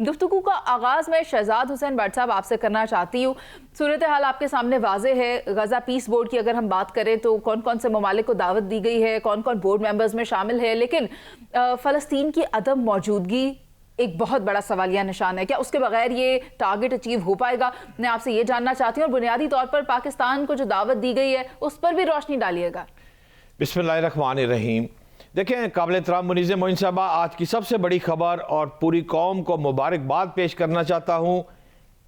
گفتگو کا آغاز میں شہزاد حسین بٹ صاحب آپ سے کرنا چاہتی ہوں. صورتحال آپ کے سامنے واضح ہے. غزہ پیس بورڈ کی اگر ہم بات کریں تو کون کون سے ممالک کو دعوت دی گئی ہے, کون کون بورڈ ممبرز میں شامل ہے, لیکن فلسطین کی عدم موجودگی ایک بہت بڑا سوالیہ نشان ہے. کیا اس کے بغیر یہ ٹارگٹ اچیو ہو پائے گا؟ میں آپ سے یہ جاننا چاہتی ہوں, اور بنیادی طور پر پاکستان کو جو دعوت دی گئی ہے اس پر بھی روشنی ڈالیے گا. بسم اللہ الرحمن الرحیم. دیکھیں قابل احترام منیز معین صاحبہ, آج کی سب سے بڑی خبر اور پوری قوم کو مبارکباد پیش کرنا چاہتا ہوں.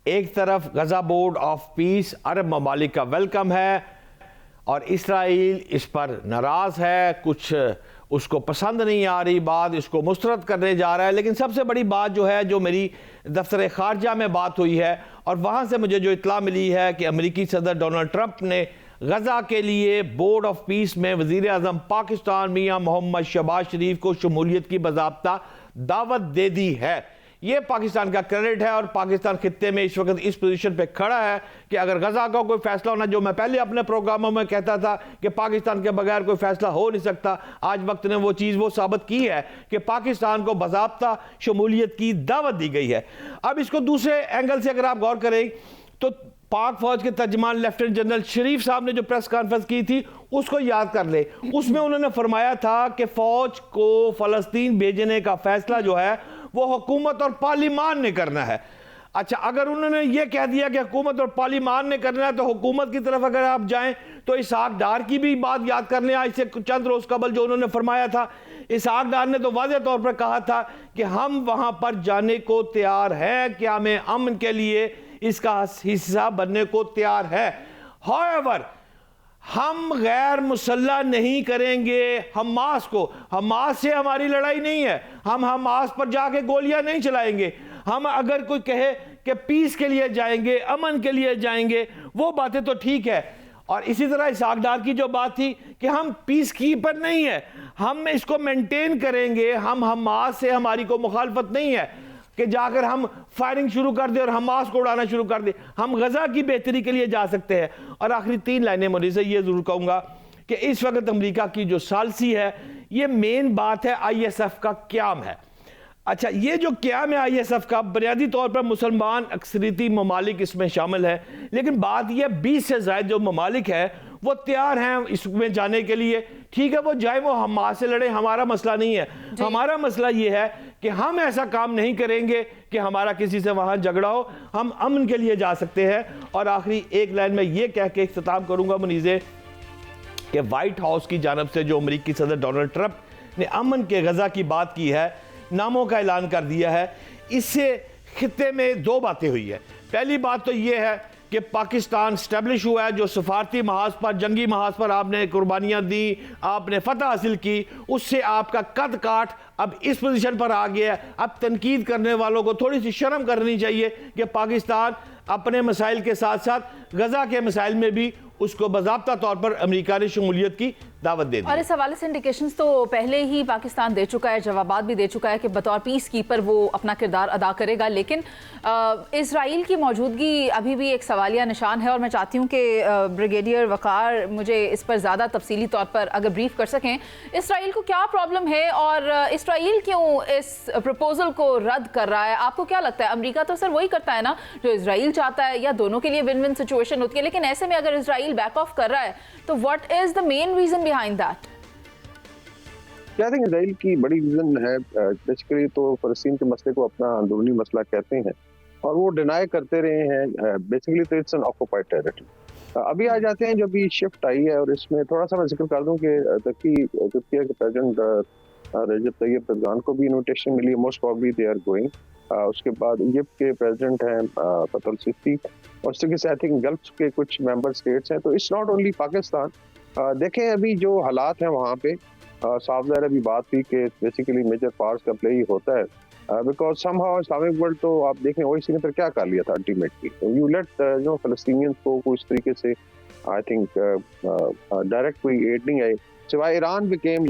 ایک طرف غزہ بورڈ آف پیس عرب ممالک کا ویلکم ہے اور اسرائیل اس پر ناراض ہے, کچھ اس کو پسند نہیں آ رہی بات, اس کو مسترد کرنے جا رہا ہے. لیکن سب سے بڑی بات جو ہے, جو میری دفتر خارجہ میں بات ہوئی ہے اور وہاں سے مجھے جو اطلاع ملی ہے کہ امریکی صدر ڈونلڈ ٹرمپ نے غزہ کے لیے بورڈ آف پیس میں وزیر اعظم پاکستان میاں محمد شہباز شریف کو شمولیت کی باضابطہ دعوت دے دی ہے. یہ پاکستان کا کریڈٹ ہے اور پاکستان خطے میں اس وقت اس پوزیشن پہ کھڑا ہے کہ اگر غزہ کا کوئی فیصلہ ہونا, جو میں پہلے اپنے پروگراموں میں کہتا تھا کہ پاکستان کے بغیر کوئی فیصلہ ہو نہیں سکتا, آج وقت نے وہ چیز ثابت کی ہے کہ پاکستان کو باضابطہ شمولیت کی دعوت دی گئی ہے. اب اس کو دوسرے اینگل سے اگر آپ غور کریں تو پاک فوج کے ترجمان لیفٹیننٹ جنرل شریف صاحب نے جو پریس کانفرنس کی تھی اس کو یاد کر لیں. اس میں انہوں نے فرمایا تھا کہ فوج کو فلسطین بھیجنے کا فیصلہ جو ہے وہ حکومت اور پارلیمان نے کرنا ہے. اچھا, اگر انہوں نے یہ کہہ دیا کہ حکومت اور پارلیمان نے کرنا ہے تو حکومت کی طرف اگر آپ جائیں تو اسحاق ڈار کی بھی بات یاد کر لیں. آج سے چند روز قبل جو انہوں نے فرمایا تھا, اسحاق ڈار نے تو واضح طور پر کہا تھا کہ ہم وہاں پر جانے کو تیار ہیں, کیا ہمیں امن کے لیے اس کا حصہ بننے کو تیار ہے. however ہم غیر مسلح نہیں کریں گے حماس کو. حماس سے ہماری لڑائی نہیں ہے, ہم حماس پر جا کے گولیاں نہیں چلائیں گے. ہم اگر کوئی کہے کہ پیس کے لیے جائیں گے, امن کے لیے جائیں گے, وہ باتیں تو ٹھیک ہے. اور اسی طرح اسحاق ڈار کی جو بات تھی کہ ہم پیس کیپر نہیں ہے, ہم اس کو مینٹین کریں گے, ہم حماس سے ہماری کو مخالفت نہیں ہے کہ جا کر ہم فائرنگ شروع کر دیں اور حماس کو اڑانا شروع کر دیں. ہم غزہ کی بہتری کے لیے جا سکتے ہیں. اور آخری 3 لائنیں مریض یہ ضرور کہوں گا کہ اس وقت امریکہ کی جو ثالثی ہے, یہ مین بات ہے آئی ایس ایف کا قیام ہے. اچھا, یہ جو قیام ہے آئی ایس ایف کا, بنیادی طور پر مسلمان اکثریتی ممالک اس میں شامل ہیں, لیکن بات یہ 20 سے زائد جو ممالک ہیں وہ تیار ہیں اس میں جانے کے لیے. ٹھیک ہے, وہ جائے, وہ حماس سے لڑے, ہمارا مسئلہ نہیں ہے. ہمارا مسئلہ یہ ہے کہ ہم ایسا کام نہیں کریں گے کہ ہمارا کسی سے وہاں جھگڑا ہو, ہم امن کے لیے جا سکتے ہیں. اور آخری ایک لائن میں یہ کہہ کے اختتام کروں گا منیزے کہ وائٹ ہاؤس کی جانب سے جو امریکی صدر ڈونلڈ ٹرمپ نے امن کے غزہ کی بات کی ہے, ناموں کا اعلان کر دیا ہے, اس سے خطے میں 2 باتیں ہوئی ہے. پہلی بات تو یہ ہے کہ پاکستان سٹیبلش ہوا ہے, جو سفارتی محاذ پر, جنگی محاذ پر آپ نے قربانیاں دی, آپ نے فتح حاصل کی, اس سے آپ کا قد کاٹ اب اس پوزیشن پر آ گیا ہے. اب تنقید کرنے والوں کو تھوڑی سی شرم کرنی چاہیے کہ پاکستان اپنے مسائل کے ساتھ ساتھ غزہ کے مسائل میں بھی اس کو باضابطہ طور پر امریکہ نے شمولیت کی دعوت دے دی. اور اس حوالے سے انڈیکیشنز تو پہلے ہی پاکستان دے چکا ہے, جوابات بھی دے چکا ہے کہ بطور پیس کیپر وہ اپنا کردار ادا کرے گا. لیکن اسرائیل کی موجودگی ابھی بھی ایک سوالیہ نشان ہے, اور میں چاہتی ہوں کہ بریگیڈیئر وقار مجھے اس پر زیادہ تفصیلی طور پر اگر بریف کر سکیں. اسرائیل کو کیا پرابلم ہے اور اسرائیل کیوں اس پروپوزل کو رد کر رہا ہے؟ آپ کو کیا لگتا ہے؟ امریکہ تو سر وہی کرتا ہے نا جو اسرائیل چاہتا ہے, یا دونوں کے لیے ون ون سچویشن ہوتی ہے, لیکن ایسے میں اگر اسرائیل بیک آف کر رہا ہے تو what is the main reason behind that? I think Israel کی بڑی ریزن ہے بیسیکلی تو فلسطین کے مسئلے کو اپنا اندرونی مسئلہ کہتے ہیں اور وہ ڈینائی کرتے رہے ہیں. بیسیکلی تو اٹس این آکوپائڈ ٹیریٹری. ابھی آ جاتے ہیں جو ابھی شفٹ آئی ہے, اور اس میں تھوڑا سا میں ذکر کر دوں کہ ترکیہ کے پریزیڈنٹ رجب طیب ایردوان کو بھی انویٹیشن ملی, most probably they are going. اس کے بعد ایجپٹ کے پریزیڈنٹ ہیں فتح السیسی, اور اس طریقے سے آئی تھنک گلف کے کچھ ممبر اسٹیٹس ہیں. تو اٹس ناٹ اونلی پاکستان. دیکھیں ابھی جو حالات ہیں وہاں پہ, صاف ظاہر ابھی بات تھی کہ بیسیکلی میجر پارٹس کا پلے ہی ہوتا ہے, because some how Islamic world تو آپ دیکھیں اوائسی نے پھر کیا کر لیا تھا الٹیمیٹلی. یو لیٹ فلسطینینز کو اس طریقے سے آئی تھنک ڈائریکٹ کوئی ایڈ نہیں آئی, سوائے ایران بیکیم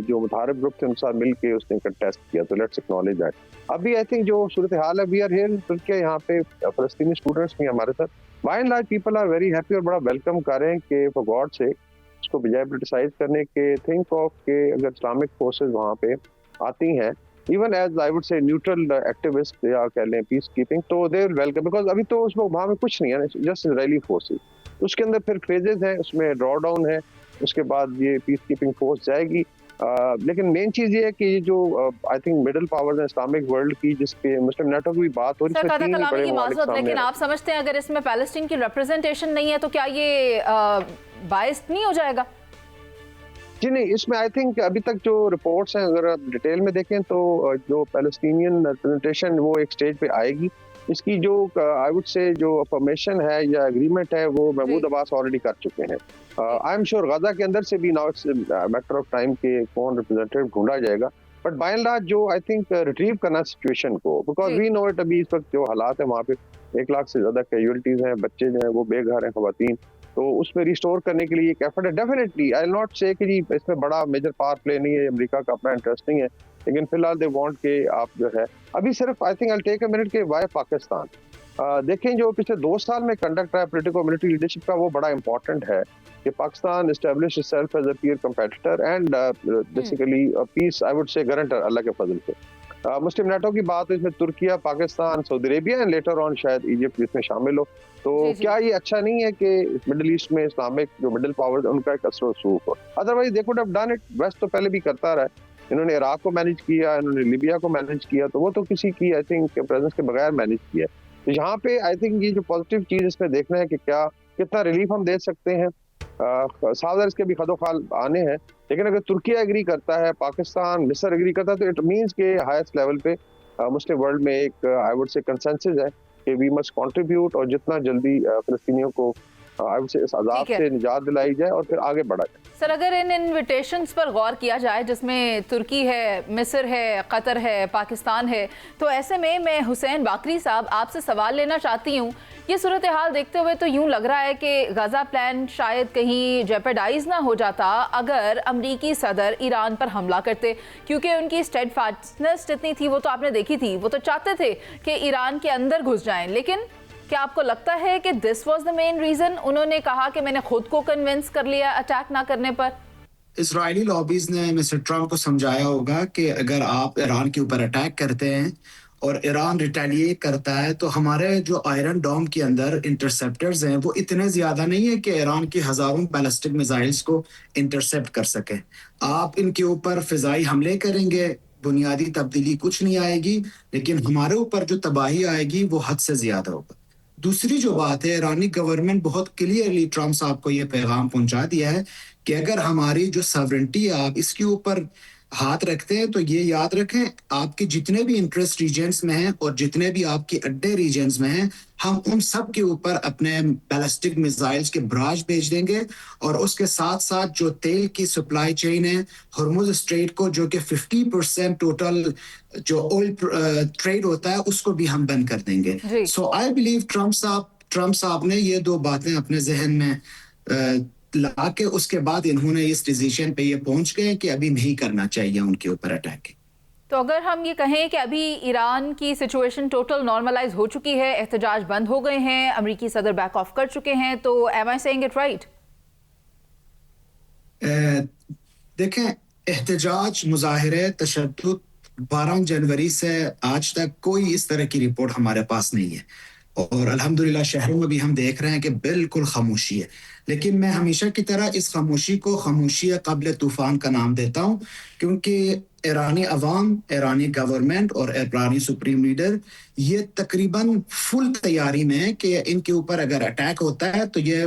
جو متحارب گروپ تھے ان کے ساتھ مل کے اس نے کنٹیسٹ کیا. تو لیٹس ایکنالج دیٹ. ابھی آئی تھنک جو صورتحال ہے, وی آر ہیئر ترکیہ, یہاں پہ فلسطینی اسٹوڈنٹس بھی ہمارے ساتھ, by and large people are very happy اور بڑا ویلکم کر رہے ہیں کہ فار گاڈ سے اس کو بجائے پولیٹیسائز کرنے کے تھنک آف کہ اگر اسلامک فورسز وہاں پہ آتی ہیں even as I would say neutral activist یا کہہ لیں پیس کیپنگ, تو they will welcome, because ابھی تو اس میں وہاں میں کچھ نہیں ہے, جسٹ اسرائیلی فورسز. اس کے اندر پھر فیزز ہیں, اس میں ڈرا ڈاؤن ہے, اس کے بعد یہ پیس کیپنگ فورس جائے گی. لیکن مین چیز یہ ہے کہ یہ جو آئی تھنک مڈل پاورز ہیں اسلامک ورلڈ کی, جس پہ مسلم نیٹو کی بھی بات ہو رہی ہے, لیکن آپ سمجھتے ہیں اگر اس میں پیلسٹین کی ریپرزنٹیشن نہیں ہے تو کیا یہ باعث نہیں ہو جائے گا؟ جی نہیں, اس میں آئی تھنک ابھی تک جو رپورٹس ہیں اگر آپ ڈیٹیل میں دیکھیں تو جو پیلسٹینین ریپرزنٹیشن وہ ایک سٹیج پہ آئے گی. اس کی جو آئی وڈ سے جو فارمیشن ہے یا اگریمنٹ ہے وہ محمود عباس آلریڈی کر چکے ہیں. آئی ایم شیور غزہ کے اندر سے بھی now it's matter of time کہ کون ریپرزینٹیو ڈھونڈا جائے گا. بٹ بائی اینڈ لارج جو آئی تھنک ریٹریو کرنا سچویشن کو, بیکاز وی نو اٹ, ابھی اس وقت جو حالات ہیں وہاں پہ 1 لاکھ سے زیادہ کیجویلٹیز ہیں, بچے جو ہیں وہ بے گھر ہیں, خواتین, تو اس میں ریسٹور کرنے کے لیے ایک ایفرٹ ہے. ڈیفینیٹلی آئی ول ناٹ سے کہ جی اس میں بڑا میجر پارٹ پلے نہیں ہے, امریکہ کا اپنا انٹرسٹ نہیں ہے, لیکن فی الحال دے وانٹ کہ آپ جو ہے ابھی صرف I think I take a minute کہ وائی پاکستان. دیکھیں جو پچھلے 2 سال میں کنڈکٹ رہا ہے پولیٹیکل ملٹری لیڈرشپ کا, وہ بڑا امپورٹنٹ ہے کہ Pakistan establish itself as a peer competitor and basically a peace, I would say guarantor اللہ کے فضل سے. مسلم نیٹو کی بات اس میں ترکیہ, پاکستان, سعودی عربیہ اینڈ لیٹر آن شاید ایجپٹ اس میں شامل ہو. تو کیا یہ اچھا نہیں ہے کہ مڈل ایسٹ میں اسلامک جو مڈل پاورز ان کا ایک اثر و رسوخ ہو؟ Otherwise they could have done it. West تو پہلے بھی کرتا رہا ہے, انہوں نے عراق کو مینیج کیا, انہوں نے لیبیا کو مینیج کیا, تو وہ تو کسی کی آئی تھنک پریزنس کے بغیر مینیج کیا. تو یہاں پہ آئی تھنک یہ جو پازیٹیو چیز اس میں دیکھنا ہے کہ کیا کتنا ریلیف ہم دے سکتے ہیں. ساؤدرز کے بھی خد و خال آنے ہیں, لیکن اگر ترکیہ ایگری کرتا ہے, پاکستان, مصر ایگری کرتا ہے, تو اٹ مینس کہ ہائیسٹ لیول پہ مسلم ورلڈ میں ایک آئی وڈ سے کنسنسس ہے کہ وی مسٹ کنٹریبیوٹ, اور جتنا جلدی فلسطینیوں کو آئی وڈ سے اس عذاب سے نجات دلائی جائے اور پھر آگے بڑھا جائے. سر اگر ان انویٹیشنز پر غور کیا جائے جس میں ترکی ہے, مصر ہے, قطر ہے, پاکستان ہے, تو ایسے میں حسین باقری صاحب آپ سے سوال لینا چاہتی ہوں. یہ صورتحال دیکھتے ہوئے تو یوں لگ رہا ہے کہ غزہ پلان شاید کہیں جیپیڈائز نہ ہو جاتا اگر امریکی صدر ایران پر حملہ کرتے, کیونکہ ان کی اسٹیڈ فاسٹنس جتنی تھی وہ تو آپ نے دیکھی تھی, وہ تو چاہتے تھے کہ ایران کے اندر گھس جائیں. لیکن کیا آپ کو لگتا ہے کہ this was the main reason, انہوں نے کہا کہ میں نے خود کو کنونس کر لیا اٹیک نہ کرنے پر؟ اسرائیلی لابیز نے مسٹر ٹرمپ کو سمجھایا ہوگا کہ اگر آپ ایران کے اوپر اٹیک کرتے ہیں اور ایران ریٹیلیٹ کرتا ہے تو ہمارے جو آئرن ڈوم کے اندر انٹرسیپٹرز ہیں وہ اتنے زیادہ نہیں ہیں کہ ایران کی ہزاروں بیلسٹک میزائلز کو انٹرسیپٹ کر سکیں. آپ ان کے اوپر فضائی حملے کریں گے, بنیادی تبدیلی کچھ نہیں آئے گی, لیکن ہمارے اوپر جو تباہی آئے گی وہ حد سے زیادہ ہوگا. دوسری جو بات ہے, ایرانی گورنمنٹ بہت کلیئرلی ٹرمپ صاحب کو یہ پیغام پہنچا دیا ہے کہ اگر ہماری جو ساورنٹی ہے آپ اس کے اوپر ہاتھ رکھتے ہیں تو یہ یاد رکھیں آپ کے جتنے بھی انٹرسٹ ریجنز میں ہیں اور جتنے بھی آپ کے اڈے ریجنز میں ہیں, ہم ان سب کے اوپر اپنے بیلسٹک میزائلز کے براج بھیج دیں گے, اور اس کے ساتھ ساتھ جو تیل کی سپلائی چین ہے ہرمز اسٹریٹ کو, جو کہ 50% ٹوٹل جو آئل ٹریڈ ہوتا ہے, اس کو بھی ہم بند کر دیں گے. سو آئی بلیو ٹرمپ صاحب نے یہ 2 باتیں اپنے ذہن میں لا کے اس کے بعد انہوں نے اس ڈیسیژن پہ یہ پہنچ گئے کہ ابھی نہیں کرنا چاہیے ان کے اوپر اٹیک. تو اگر ہم یہ کہیں کہ ابھی ایران کی سچویشن ٹوٹل نارملائز ہو چکی ہے, احتجاج بند ہو گئے ہیں, امریکی صدر بیک آف کر چکے ہیں, تو am I seeing it right? دیکھیں, احتجاج, مظاہرے, تشدد 12 جنوری سے آج تک کوئی اس طرح کی رپورٹ ہمارے پاس نہیں ہے, اور الحمدللہ شہروں میں بھی ہم دیکھ رہے ہیں کہ بالکل خاموشی ہے. لیکن میں ہمیشہ کی طرح اس خاموشی کو خاموشی قبل طوفان کا نام دیتا ہوں, کیونکہ ایرانی عوام, ایرانی گورنمنٹ اور ایرانی سپریم لیڈر یہ تقریباً فل تیاری میں ہے کہ ان کے اوپر اگر اٹیک ہوتا ہے تو یہ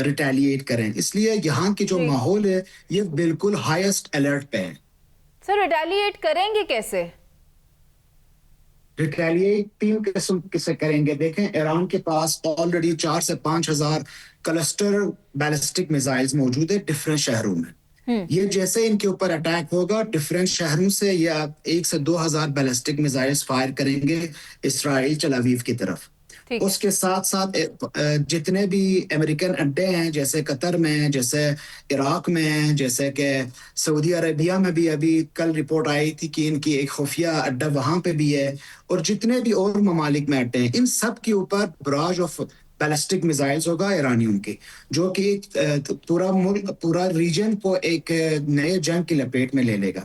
ریٹیلیٹ کریں. اس لیے یہاں کی جو ماحول ہے یہ بالکل ہائیسٹ الرٹ پہ ہے. سر ریٹیلیٹ کریں گے کیسے؟ ریٹیلیٹ 3 قسم سے کریں گے. دیکھیں, ایران کے پاس آلریڈی 4 سے 5 ہزار کلسٹر بیلسٹک میزائلز موجود ہے ڈفرینٹ شہروں میں. یہ جیسے ان کے اوپر اٹیک ہوگا, ڈفرینٹ شہروں سے یا 1 سے 2 ہزار بیلسٹک میزائلز فائر کریں گے اسرائیل تل ابیب کی طرف. اس کے ساتھ ساتھ جتنے بھی امریکن اڈے ہیں, جیسے قطر میں, جیسے عراق میں, جیسے کہ سعودی عربیہ میں بھی ابھی کل رپورٹ آئی تھی کہ ان کی ایک خفیہ اڈا وہاں پہ بھی ہے, اور جتنے بھی اور ممالک میں اڈے ہیں, ان سب کے اوپر براج آف بیلسٹک میزائلز ہوگا ایرانیوں کے, جو کہ پورا ریجن کو ایک نئے جنگ کی لپیٹ میں لے لے گا.